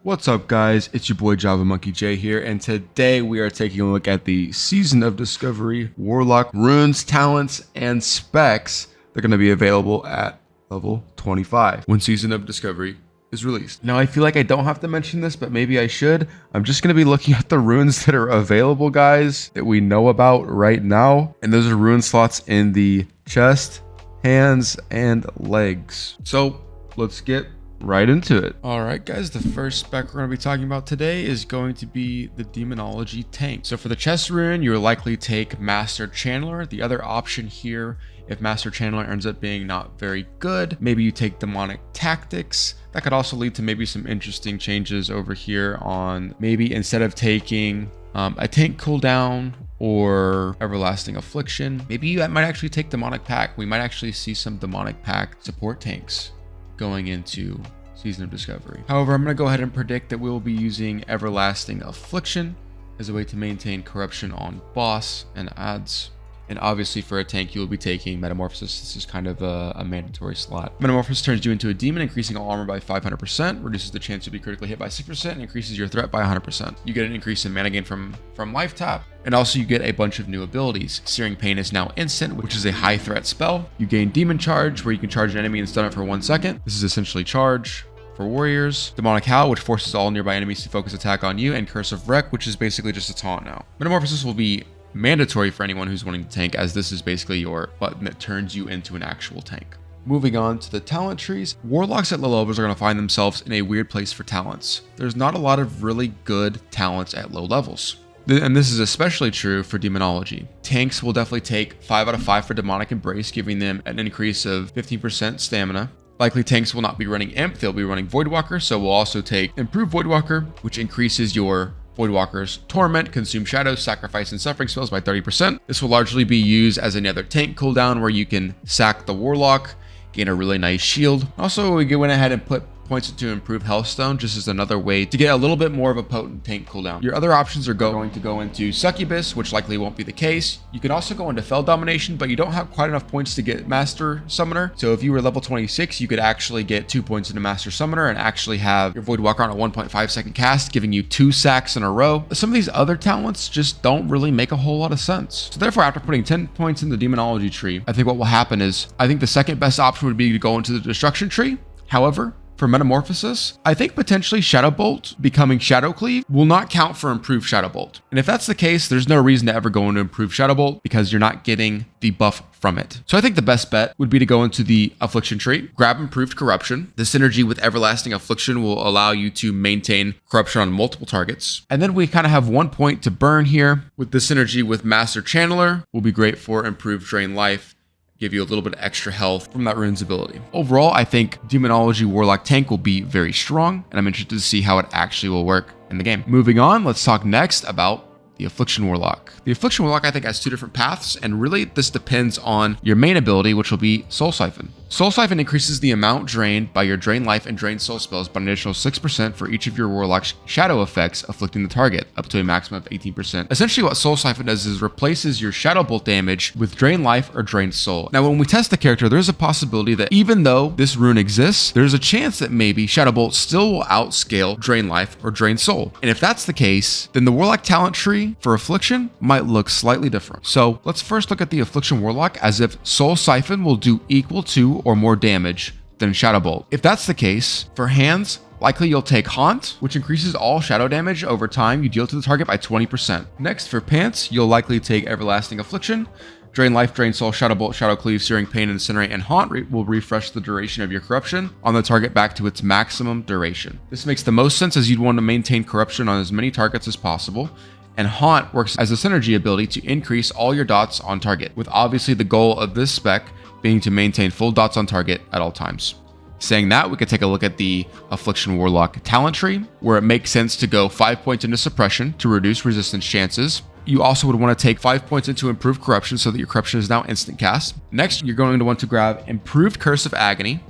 What's up guys, it's your boy Java Monkey J here, and today we are taking a look at the Season of Discovery Warlock runes, talents, and specs. They're going to be available at level 25 when Season of Discovery is released. Now I feel like I don't have to mention this, but maybe I should. I'm just going to be looking at the runes that are available, guys, that we know about right now, and those are rune slots in the chest, hands, and legs. So let's get right into it. All right, guys, the first spec we're going to be talking about today is going to be the Demonology tank. So for the chest rune, you will likely take Master Channeler. The other option here, if Master Channeler ends up being not very good, maybe you take Demonic Tactics. That could also lead to maybe some interesting changes over here on maybe instead of taking a tank cooldown or Everlasting Affliction, maybe you might actually take Demonic Pack. We might actually see some Demonic Pack support tanks going into Season of Discovery. However, I'm going to go ahead and predict that we will be using Everlasting Affliction as a way to maintain corruption on boss and adds. And obviously for a tank, you will be taking Metamorphosis. This is kind of a mandatory slot. Metamorphosis turns you into a demon, increasing all armor by 500%, reduces the chance to be critically hit by 6%, and increases your threat by 100%. You get an increase in mana gain from life tap, and also you get a bunch of new abilities. Searing Pain is now instant, which is a high threat spell. You gain Demon Charge, where you can charge an enemy and stun it for 1 second. This is essentially charge for warriors. Demonic Howl, which forces all nearby enemies to focus attack on you, and Curse of Wreck, which is basically just a taunt now. Metamorphosis will be mandatory for anyone who's wanting to tank, as this is basically your button that turns you into an actual tank. Moving on to the talent trees, Warlocks at low levels are going to find themselves in a weird place for talents. There's not a lot of really good talents at low levels. And this is especially true for Demonology. Tanks will definitely take 5 out of 5 for Demonic Embrace, giving them an increase of 15% stamina. Likely tanks will not be running Imp, they'll be running Voidwalker, so we'll also take Improved Voidwalker, which increases your Voidwalker's Torment, Consume Shadows, Sacrifice, and Suffering spells by 30%. This will largely be used as another tank cooldown where you can sack the Warlock, gain a really nice shield. Also, we went ahead and put points into Improved Healthstone just as another way to get a little bit more of a potent tank cooldown. Your other options are going to go into Succubus, which likely won't be the case. You can also go into Fell Domination, but you don't have quite enough points to get Master Summoner. So if you were level 26, you could actually get 2 points into Master Summoner and actually have your Voidwalker on a 1.5 second cast, giving you 2 sacks in a row. Some of these other talents just don't really make a whole lot of sense. So therefore, after putting 10 points in the Demonology tree, I think what will happen is, I think the second best option would be to go into the Destruction tree. However, for Metamorphosis, I think potentially Shadow Bolt becoming Shadow Cleave will not count for Improved Shadow Bolt. And if that's the case, there's no reason to ever go into Improved Shadow Bolt because you're not getting the buff from it. So I think the best bet would be to go into the Affliction tree, grab Improved Corruption. The synergy with Everlasting Affliction will allow you to maintain corruption on multiple targets. And then we kind of have 1 point to burn here with the synergy with Master Channeler, will be great for Improved Drain Life, give you a little bit of extra health from that rune's ability. Overall, I think Demonology Warlock tank will be very strong, and I'm interested to see how it actually will work in the game. Moving on, let's talk next about the Affliction Warlock. The Affliction Warlock, I think, has 2 different paths, and really this depends on your main ability, which will be Soul Siphon. Soul Siphon increases the amount drained by your Drain Life and Drain Soul spells by an additional 6% for each of your Warlock's shadow effects afflicting the target, up to a maximum of 18%. Essentially what Soul Siphon does is replaces your Shadow Bolt damage with Drain Life or Drain Soul. Now when we test the character, there's a possibility that even though this rune exists, there's a chance that maybe Shadow Bolt still will outscale Drain Life or Drain Soul. And if that's the case, then the Warlock talent tree for Affliction might look slightly different. So let's first look at the Affliction Warlock as if Soul Siphon will do equal to or more damage than Shadow Bolt. If that's the case, for hands, likely you'll take Haunt, which increases all shadow damage over time you deal to the target by 20%. Next, for pants, you'll likely take Everlasting Affliction. Drain Life, Drain Soul, Shadow Bolt, Shadow Cleave, Searing Pain, Incinerate, and Haunt will refresh the duration of your corruption on the target back to its maximum duration. This makes the most sense as you'd want to maintain corruption on as many targets as possible. And Haunt works as a synergy ability to increase all your dots on target, with obviously the goal of this spec being to maintain full dots on target at all times. Saying that, we could take a look at the Affliction Warlock talent tree, where it makes sense to go 5 points into Suppression to reduce resistance chances. You also would want to take 5 points into Improved Corruption so that your Corruption is now instant cast. Next, you're going to want to grab Improved Curse of Agony.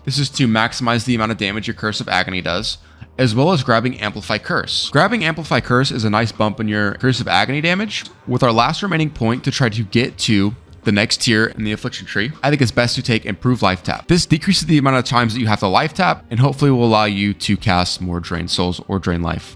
This is to maximize the amount of damage your Curse of Agony does, as well as grabbing Amplify Curse. Grabbing Amplify Curse is a nice bump in your Curse of Agony damage, with our last remaining point to try to get to the next tier in the Affliction tree, I think it's best to take Improved Life Tap. This decreases the amount of times that you have to life tap and hopefully will allow you to cast more Drain Souls or Drain Life.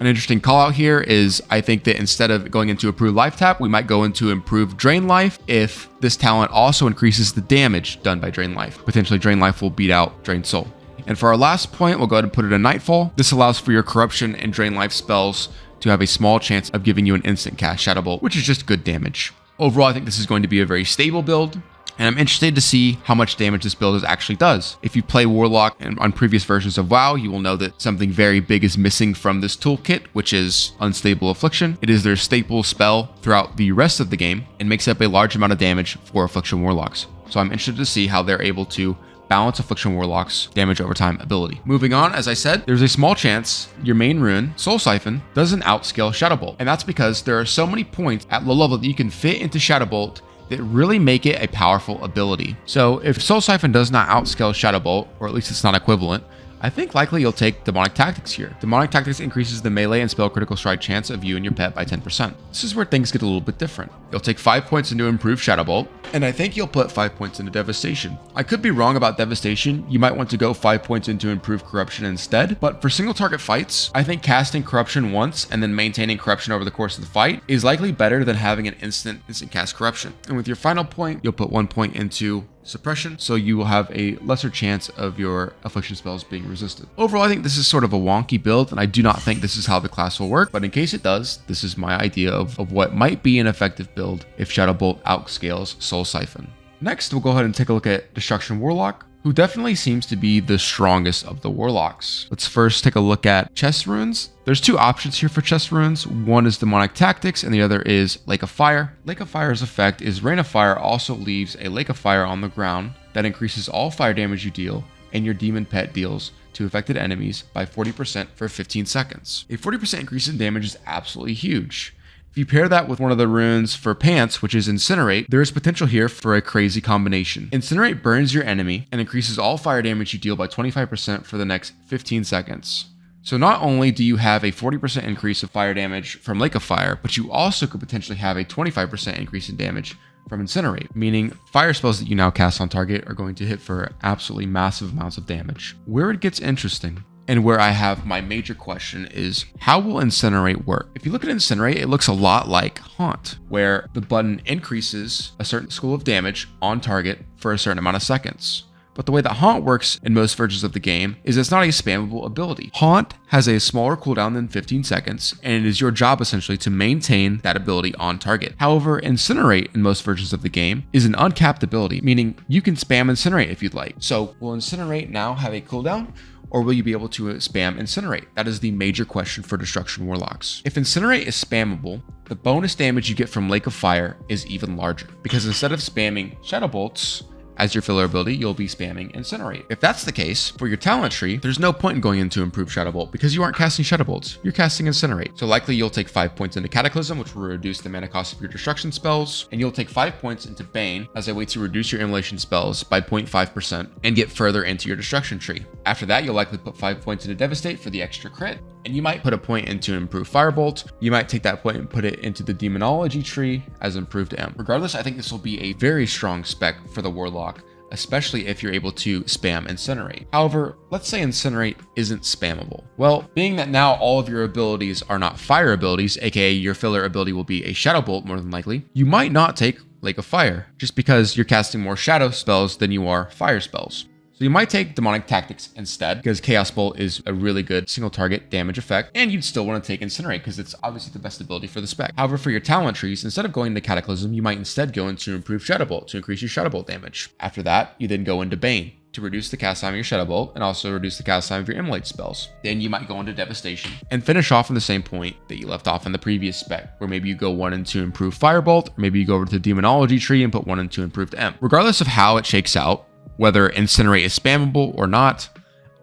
An interesting call out here is I think that instead of going into Improved Life Tap, we might go into Improved Drain Life if this talent also increases the damage done by Drain Life. Potentially Drain Life will beat out Drain Soul. And for our last point, we'll go ahead and put it in Nightfall. This allows for your Corruption and Drain Life spells to have a small chance of giving you an instant cast Shadow Bolt, which is just good damage. Overall, I think this is going to be a very stable build, and I'm interested to see how much damage this build actually does. If you play Warlock and on previous versions of WoW, you will know that something very big is missing from this toolkit, which is Unstable Affliction. It is their staple spell throughout the rest of the game and makes up a large amount of damage for Affliction Warlocks. So I'm interested to see how they're able to balance Affliction Warlock's damage over time ability. Moving on, as I said, there's a small chance your main rune, Soul Siphon, doesn't outscale Shadow Bolt. And that's because there are so many points at low level that you can fit into Shadow Bolt that really make it a powerful ability. So if Soul Siphon does not outscale Shadow Bolt, or at least it's not equivalent, I think likely you'll take Demonic Tactics here. Demonic Tactics increases the melee and spell critical strike chance of you and your pet by 10%. This is where things get a little bit different. You'll take 5 points into Improved Shadow Bolt, and I think you'll put 5 points into Devastation. I could be wrong about Devastation. You might want to go 5 points into Improved Corruption instead, but for single target fights, I think casting Corruption once and then maintaining Corruption over the course of the fight is likely better than having an instant cast Corruption. And with your final point, you'll put 1 point into Suppression, so you will have a lesser chance of your Affliction spells being resisted. Overall, I think this is sort of a wonky build, and I do not think this is how the class will work, but in case it does, this is my idea of what might be an effective build if Shadow Bolt outscales Soul Siphon. Next, we'll go ahead and take a look at Destruction Warlock, who definitely seems to be the strongest of the Warlocks. Let's first take a look at chest runes. There's 2 options here for chest runes. One is Demonic Tactics and the other is Lake of Fire. Lake of Fire's effect is Rain of Fire also leaves a Lake of Fire on the ground that increases all fire damage you deal and your demon pet deals to affected enemies by 40% for 15 seconds. A 40% increase in damage is absolutely huge. If you pair that with one of the runes for pants, which is Incinerate, there is potential here for a crazy combination. Incinerate burns your enemy and increases all fire damage you deal by 25% for the next 15 seconds. So not only do you have a 40% increase of fire damage from Lake of Fire, but you also could potentially have a 25% increase in damage from Incinerate, meaning fire spells that you now cast on target are going to hit for absolutely massive amounts of damage. Where it gets interesting, and where I have my major question, is how will Incinerate work? If you look at Incinerate, it looks a lot like Haunt, where the button increases a certain school of damage on target for a certain amount of seconds. But the way that Haunt works in most versions of the game is it's not a spammable ability. Haunt has a smaller cooldown than 15 seconds, and it is your job essentially to maintain that ability on target. However, Incinerate in most versions of the game is an uncapped ability, meaning you can spam Incinerate if you'd like. So will Incinerate now have a cooldown? Or will you be able to spam Incinerate? That is the major question for Destruction Warlocks. If Incinerate is spammable, the bonus damage you get from Lake of Fire is even larger, because instead of spamming Shadow Bolts as your filler ability, you'll be spamming Incinerate. If that's the case, for your talent tree, there's no point in going into Improved Shadow Bolt because you aren't casting Shadow Bolts, you're casting Incinerate. So likely you'll take 5 points into Cataclysm, which will reduce the mana cost of your destruction spells, and you'll take 5 points into Bane as a way to reduce your immolation spells by 0.5% and get further into your destruction tree. After that, you'll likely put 5 points into Devastate for the extra crit, and you might put a point into Improved Firebolt. You might take that point and put it into the Demonology tree as Improved M. Regardless, I think this will be a very strong spec for the Warlock, especially if you're able to spam Incinerate. However, let's say Incinerate isn't spammable. Well, being that now all of your abilities are not fire abilities, aka your filler ability will be a Shadow Bolt more than likely, you might not take Lake of Fire, just because you're casting more shadow spells than you are fire spells. So you might take Demonic Tactics instead, because Chaos Bolt is a really good single target damage effect, and you'd still want to take Incinerate because it's obviously the best ability for the spec. However, for your talent trees, instead of going into Cataclysm, you might instead go into Improved Shadow Bolt to increase your Shadow Bolt damage. After that, you then go into Bane to reduce the cast time of your Shadow Bolt and also reduce the cast time of your Immolate spells. Then you might go into Devastation and finish off on the same point that you left off in the previous spec, where maybe you go 1 into Improved Firebolt, or maybe you go over to the Demonology tree and put 1 into Improved M. Regardless of how it shakes out, whether Incinerate is spammable or not,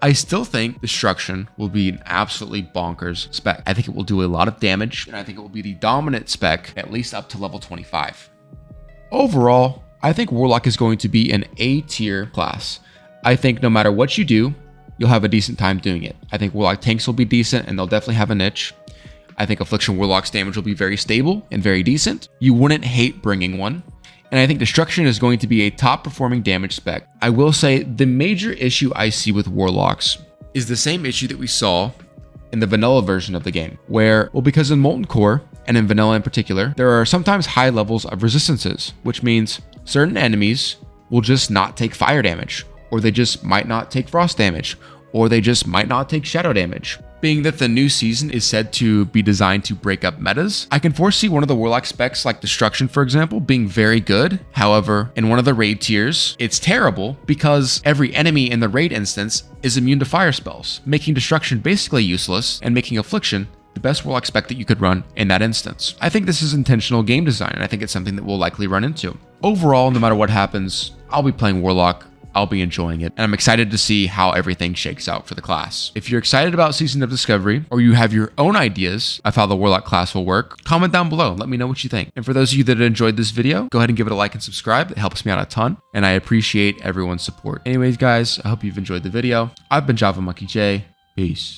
I still think Destruction will be an absolutely bonkers spec. I think it will do a lot of damage, and I think it will be the dominant spec at least up to level 25. Overall, I think Warlock is going to be an A tier class. I think no matter what you do, you'll have a decent time doing it. I think Warlock tanks will be decent, and they'll definitely have a niche. I think Affliction Warlock's damage will be very stable and very decent. You wouldn't hate bringing one. and I think Destruction is going to be a top performing damage spec. I will say the major issue I see with Warlocks is the same issue that we saw in the vanilla version of the game, where, well, because in Molten Core, and in vanilla in particular, there are sometimes high levels of resistances, which means certain enemies will just not take fire damage, or they just might not take frost damage, or they just might not take shadow damage. Being that the new season is said to be designed to break up metas, I can foresee one of the Warlock specs like Destruction, for example, being very good. However, in one of the raid tiers, it's terrible because every enemy in the raid instance is immune to fire spells, making Destruction basically useless and making Affliction the best Warlock spec that you could run in that instance. I think this is intentional game design, and I think it's something that we'll likely run into. Overall, no matter what happens, I'll be playing Warlock. I'll be enjoying it, and I'm excited to see how everything shakes out for the class. If you're excited about Season of Discovery, or you have your own ideas of how the Warlock class will work, comment down below and let me know what you think. And for those of you that enjoyed this video, go ahead and give it a like and subscribe. It helps me out a ton, and I appreciate everyone's support. Anyways, guys, I hope you've enjoyed the video. I've been Java Monkey J. Peace.